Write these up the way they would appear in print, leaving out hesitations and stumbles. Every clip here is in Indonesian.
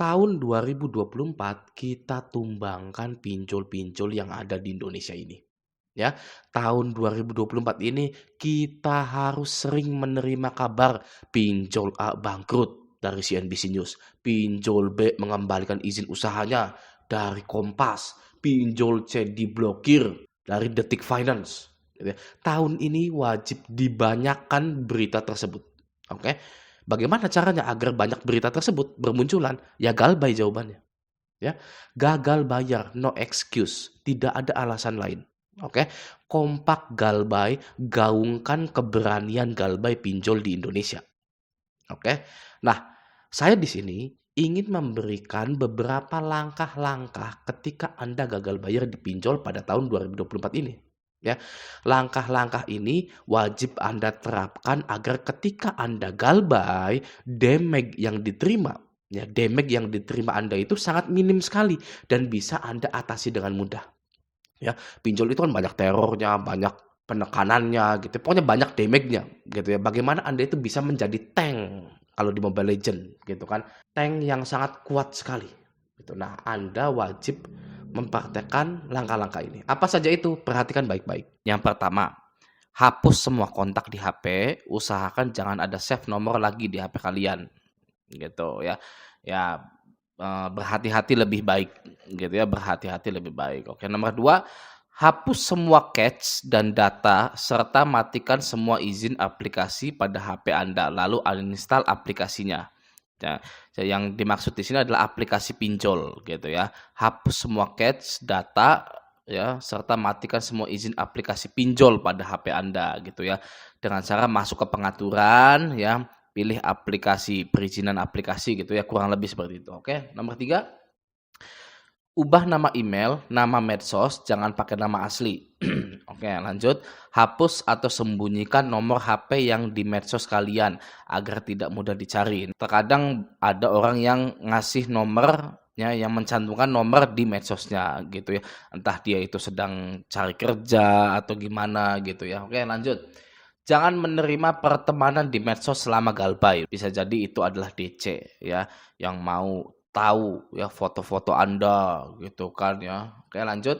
Tahun 2024 kita tumbangkan pinjol-pinjol yang ada di Indonesia ini, ya. Tahun 2024 ini kita harus sering menerima kabar pinjol A bangkrut dari CNBC News, pinjol B mengembalikan izin usahanya dari Kompas, pinjol C diblokir dari Detik Finance, gitu ya. Tahun ini wajib dibanyakan berita tersebut, oke. Bagaimana caranya agar banyak berita tersebut bermunculan? Ya galbay jawabannya, ya. Gagal bayar, no excuse, tidak ada alasan lain. Oke, kompak galbay, gaungkan keberanian galbay pinjol di Indonesia. Oke. Nah, saya di sini ingin memberikan beberapa langkah-langkah ketika Anda gagal bayar di pinjol pada tahun 2024 ini. Ya, langkah-langkah ini wajib Anda terapkan agar ketika Anda galbay, damage yang diterima Anda itu sangat minim sekali dan bisa Anda atasi dengan mudah. Ya, pinjol itu kan banyak terornya, banyak penekanannya gitu, pokoknya banyak damage-nya gitu ya. Bagaimana Anda itu bisa menjadi tank kalau di Mobile Legends gitu kan, tank yang sangat kuat sekali gitu. Nah, Anda wajib mempraktekkan langkah-langkah ini. Apa saja itu? Perhatikan baik-baik. Yang pertama, hapus semua kontak di HP, usahakan jangan ada save nomor lagi di HP kalian gitu ya. Ya, berhati-hati lebih baik gitu ya, berhati-hati lebih baik. Oke, nomor 2, hapus semua cache dan data serta matikan semua izin aplikasi pada HP Anda, lalu uninstall aplikasinya. Ya, yang dimaksud di sini adalah aplikasi pinjol gitu ya. Hapus semua cache, data ya, serta matikan semua izin aplikasi pinjol pada HP Anda gitu ya. Dengan cara masuk ke pengaturan ya, pilih aplikasi, perizinan aplikasi gitu ya, kurang lebih seperti itu. Oke, nomor 3, ubah nama email, nama medsos, jangan pakai nama asli. Oke, lanjut. Hapus atau sembunyikan nomor HP yang di medsos kalian agar tidak mudah dicari. Terkadang ada orang yang ngasih nomornya, yang mencantumkan nomor di medsosnya gitu ya. Entah dia itu sedang cari kerja atau gimana gitu ya. Oke, lanjut. Jangan menerima pertemanan di medsos selama galbay. Bisa jadi itu adalah DC ya, yang mau tahu ya foto-foto Anda gitu kan ya. Oke, lanjut.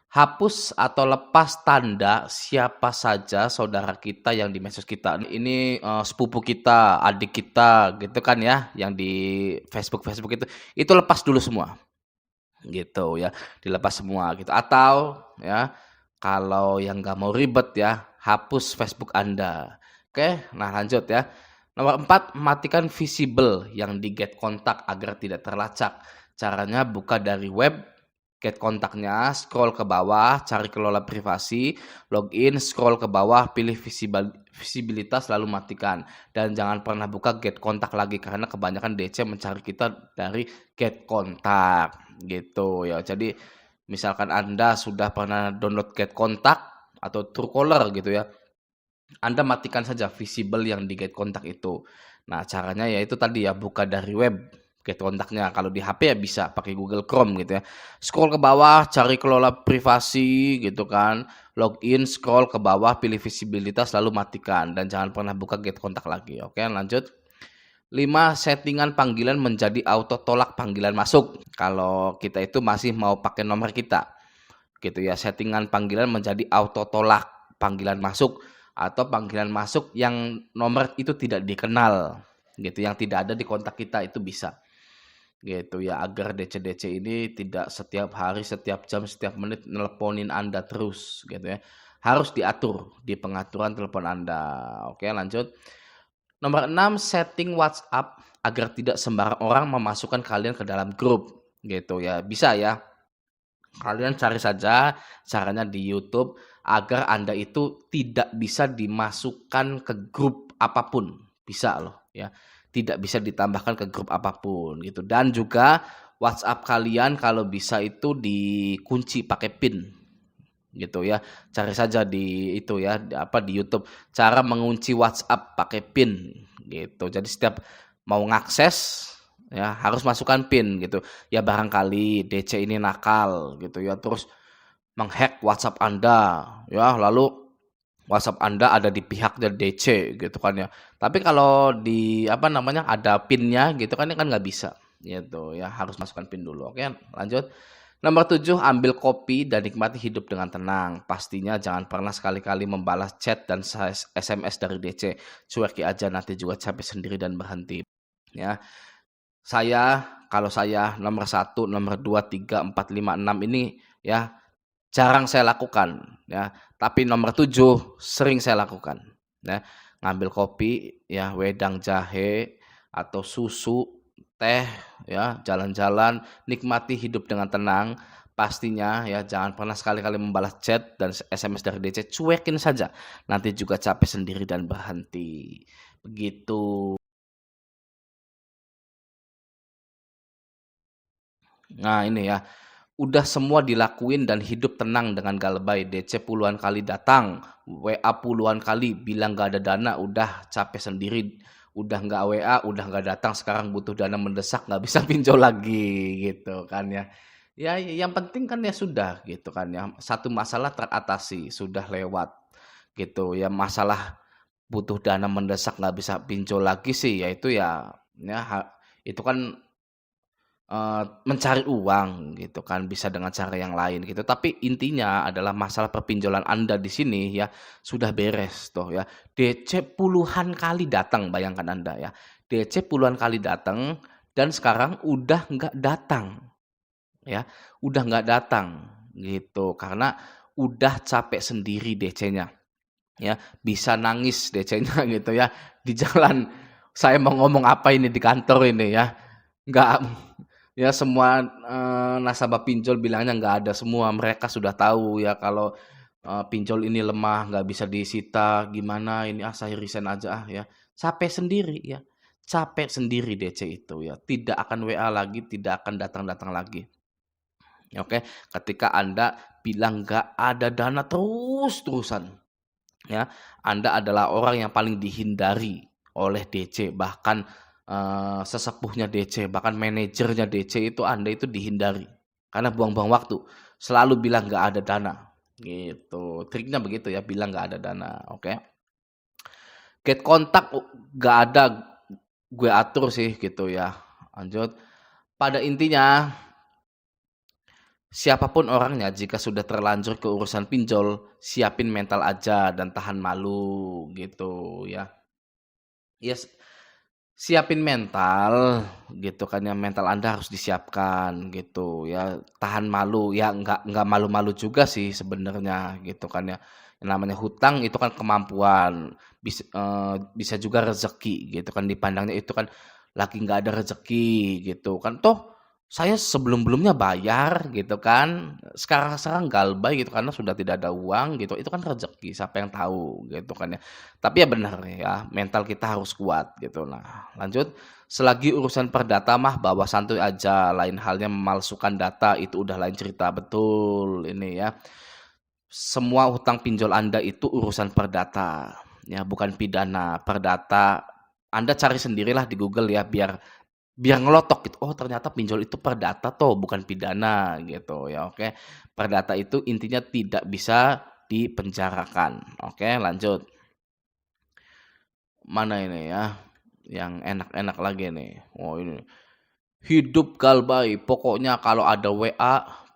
Hapus atau lepas tanda siapa saja saudara kita yang di medsos kita. Ini sepupu kita, adik kita gitu kan ya, yang di Facebook itu lepas dulu semua. Gitu ya, dilepas semua gitu. Atau ya, kalau yang nggak mau ribet ya, hapus Facebook Anda. Oke, nah lanjut ya. Nomor 4, matikan visible yang di get kontak agar tidak terlacak. Caranya buka dari web, get kontaknya, scroll ke bawah, cari kelola privasi, login, scroll ke bawah, pilih visibilitas lalu matikan. Dan jangan pernah buka get kontak lagi karena kebanyakan DC mencari kita dari get kontak gitu ya. Jadi misalkan Anda sudah pernah download get kontak atau Truecaller gitu ya, Anda matikan saja visible yang di get kontak itu. Nah, caranya ya itu tadi ya, buka dari web get kontaknya. Kalau di HP ya bisa pakai Google Chrome gitu ya. Scroll ke bawah, cari kelola privasi gitu kan. Login, scroll ke bawah, pilih visibilitas lalu matikan dan jangan pernah buka get kontak lagi. Oke, lanjut. 5, settingan panggilan menjadi auto tolak panggilan masuk. Kalau kita itu masih mau pakai nomor kita. Gitu ya, settingan panggilan menjadi auto tolak panggilan masuk atau panggilan masuk yang nomor itu tidak dikenal gitu, yang tidak ada di kontak kita itu bisa. Gitu ya, agar DC-DC ini tidak setiap hari, setiap jam, setiap menit nelponin Anda terus gitu ya. Harus diatur di pengaturan telepon Anda. Oke, lanjut. Nomor 6, setting WhatsApp agar tidak sembarang orang memasukkan kalian ke dalam grup gitu ya. Bisa ya. Kalian cari saja caranya di YouTube agar Anda itu tidak bisa dimasukkan ke grup apapun. Bisa loh ya. Tidak bisa ditambahkan ke grup apapun gitu. Dan juga WhatsApp kalian kalau bisa itu dikunci pakai PIN gitu ya. Cari saja di itu ya, di YouTube cara mengunci WhatsApp pakai PIN gitu. Jadi setiap mau ngakses ya harus masukkan PIN gitu. Ya barangkali DC ini nakal gitu ya, terus menghack WhatsApp Anda ya, lalu WhatsApp Anda ada di pihak dari DC gitu kan ya. Tapi kalau di ada PIN-nya gitu kan nggak bisa gitu ya, harus masukkan PIN dulu. Oke, lanjut. Nomor 7, ambil kopi dan nikmati hidup dengan tenang. Pastinya jangan pernah sekali-kali membalas chat dan SMS dari DC. Cueki aja, nanti juga capek sendiri dan berhenti. Ya, kalau saya nomor 1, nomor 2, 3, 4, 5, 6 ini ya jarang saya lakukan ya, tapi nomor 7 sering saya lakukan ya. Ngambil kopi ya, wedang jahe atau susu, teh ya, jalan-jalan, nikmati hidup dengan tenang. Pastinya ya jangan pernah sekali-kali membalas chat dan SMS dari DC, cuekin saja. Nanti juga capek sendiri dan berhenti. Begitu. Nah, ini ya. Udah semua dilakuin dan hidup tenang dengan Galbay. DC puluhan kali datang, WA puluhan kali bilang gak ada dana, udah capek sendiri. Udah nggak WA, udah nggak datang, sekarang butuh dana mendesak, nggak bisa pinjol lagi gitu kan ya. Ya yang penting kan ya sudah gitu kan ya. Satu masalah teratasi, sudah lewat gitu ya. Masalah butuh dana mendesak nggak bisa pinjol lagi sih, yaitu itu kan mencari uang gitu kan, bisa dengan cara yang lain gitu. Tapi intinya adalah masalah perpinjolan Anda di sini ya sudah beres tuh ya. DC puluhan kali datang, bayangkan Anda ya. DC puluhan kali datang dan sekarang udah nggak datang ya. Udah nggak datang gitu karena udah capek sendiri DC-nya ya. Bisa nangis DC-nya gitu ya di jalan. Saya mau ngomong apa ini di kantor ini ya. Nggak Ya semua, nasabah pinjol bilangnya nggak ada semua, mereka sudah tahu ya kalau, pinjol ini lemah, nggak bisa disita, gimana ini, saya resign aja ya. Capek sendiri ya, capek sendiri DC itu ya, tidak akan WA lagi, tidak akan datang-datang lagi. Oke, ketika Anda bilang nggak ada dana terus-terusan ya, Anda adalah orang yang paling dihindari oleh DC, bahkan sesepuhnya DC, bahkan manajernya DC itu Anda itu dihindari. Karena buang-buang waktu. Selalu bilang nggak ada dana. Gitu. Triknya begitu ya, bilang nggak ada dana. Oke. Get kontak nggak ada, gue atur sih gitu ya. Lanjut. Pada intinya, siapapun orangnya jika sudah terlanjur ke urusan pinjol, siapin mental aja dan tahan malu gitu ya. Yes, siapin mental gitu kan ya, mental Anda harus disiapkan gitu ya, tahan malu ya, nggak malu-malu juga sih sebenarnya gitu kan ya. Yang namanya hutang itu kan kemampuan, bisa juga rezeki gitu kan, dipandangnya itu kan lagi nggak ada rezeki gitu kan, toh saya sebelum-belumnya bayar gitu kan, sekarang-sekarang galbay gitu karena sudah tidak ada uang gitu, itu kan rezeki siapa yang tahu gitu kan ya. Tapi ya benar ya, mental kita harus kuat gitu. Nah, lanjut, selagi urusan perdata mah bawa santuy aja, lain halnya memalsukan data itu udah lain cerita. Betul ini ya. Semua hutang pinjol Anda itu urusan perdata ya, bukan pidana. Perdata Anda cari sendirilah di Google ya, biar biar ngelotok gitu, oh ternyata pinjol itu perdata toh bukan pidana gitu ya, oke. Perdata itu intinya tidak bisa dipenjarakan. Oke, lanjut. Mana ini ya, yang enak-enak lagi nih. Oh ini, hidup galbay, pokoknya kalau ada WA,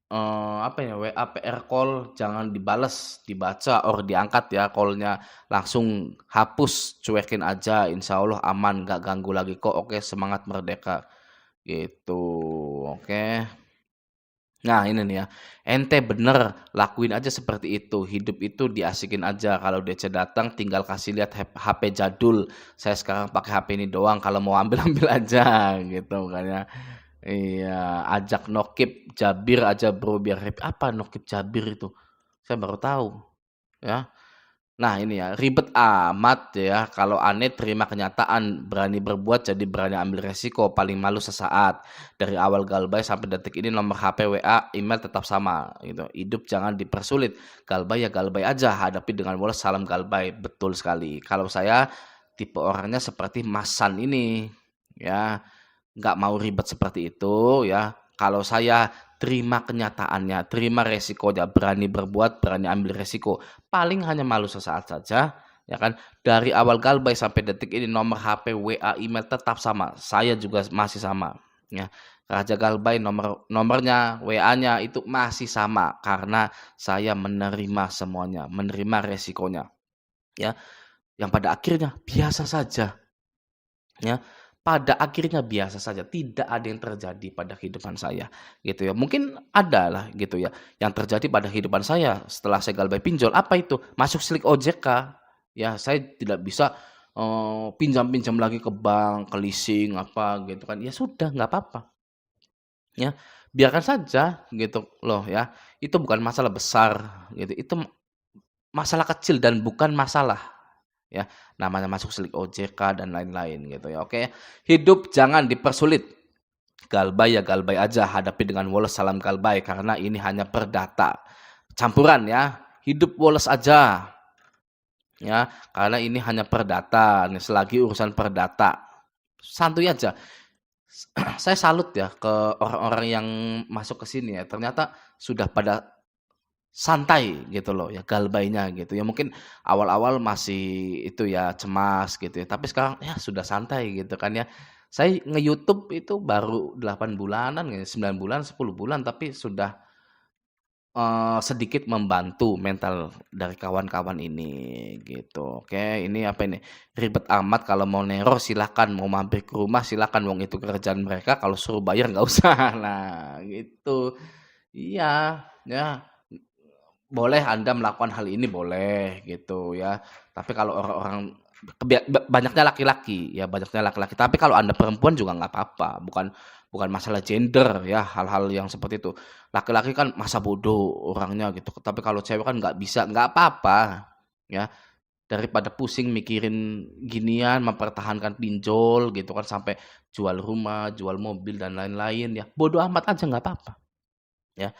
WA PR call jangan dibales, dibaca or diangkat ya call-nya, langsung hapus, cuekin aja, insya Allah aman, nggak ganggu lagi kok. Oke, semangat merdeka, gitu. Oke. Nah ini nih ya, ente bener lakuin aja seperti itu, hidup itu diasikin aja, kalau DC datang tinggal kasih lihat HP jadul, saya sekarang pakai HP ini doang, kalau mau ambil-ambil aja gitu kan ya. Iya, ajak nokip Jabir aja bro biar happy. Apa nokip Jabir itu? Saya baru tahu ya. Nah ini ya, ribet amat ya, kalau aneh terima kenyataan, berani berbuat jadi berani ambil resiko, paling malu sesaat. Dari awal galbay sampai detik ini nomor HP, WA, email tetap sama gitu. Hidup jangan dipersulit, galbay ya galbay aja, hadapi dengan polos, salam galbay. Betul sekali. Kalau saya tipe orangnya seperti Mas San ini ya, nggak mau ribet seperti itu ya. Kalau saya terima kenyataannya, terima resikonya, berani berbuat, berani ambil resiko. Paling hanya malu sesaat saja, ya kan? Dari awal Galbay sampai detik ini nomor HP, WA, email tetap sama, saya juga masih sama, ya. Raja Galbay nomornya, WA-nya itu masih sama, karena saya menerima semuanya, menerima resikonya, ya. Yang pada akhirnya biasa saja, ya. Pada akhirnya biasa saja, tidak ada yang terjadi pada kehidupan saya, gitu ya. Mungkin ada lah gitu ya, yang terjadi pada kehidupan saya setelah saya Galbay pinjol, apa itu? Masuk slik OJK, ya saya tidak bisa, pinjam-pinjam lagi ke bank, ke leasing, apa gitu kan, ya sudah nggak apa-apa, ya. Biarkan saja gitu loh ya, itu bukan masalah besar gitu, itu masalah kecil dan bukan masalah. Ya, namanya masuk slik OJK dan lain-lain gitu ya, oke. Hidup jangan dipersulit, galbay ya galbay aja, hadapi dengan woles salam galbay, karena ini hanya perdata, campuran ya, hidup woles aja, ya, karena ini hanya perdata nih, selagi urusan perdata, santuy aja. Saya salut ya ke orang-orang yang masuk ke sini ya, ternyata sudah pada santai gitu loh ya galbainya gitu ya, mungkin awal-awal masih itu ya cemas gitu ya, tapi sekarang ya sudah santai gitu kan ya. Saya nge-YouTube itu baru 8 bulanan ya, 9 bulan, 10 bulan, tapi sudah, sedikit membantu mental dari kawan-kawan ini gitu. Oke, ini apa ini, ribet amat kalau mau neror silakan, mau mampir ke rumah silakan, wong itu kerjaan mereka, kalau suruh bayar nggak usah. Nah gitu. Iya, ya. Boleh Anda melakukan hal ini boleh gitu ya. Tapi kalau orang-orang banyaknya laki-laki ya, banyaknya laki-laki. Tapi kalau Anda perempuan juga nggak apa-apa, bukan bukan masalah gender ya, hal-hal yang seperti itu. Laki-laki kan masa bodoh orangnya gitu, tapi kalau cewek kan nggak bisa, nggak apa-apa ya. Daripada pusing mikirin ginian, mempertahankan pinjol gitu kan, sampai jual rumah, jual mobil dan lain-lain ya, bodo amat aja nggak apa-apa ya.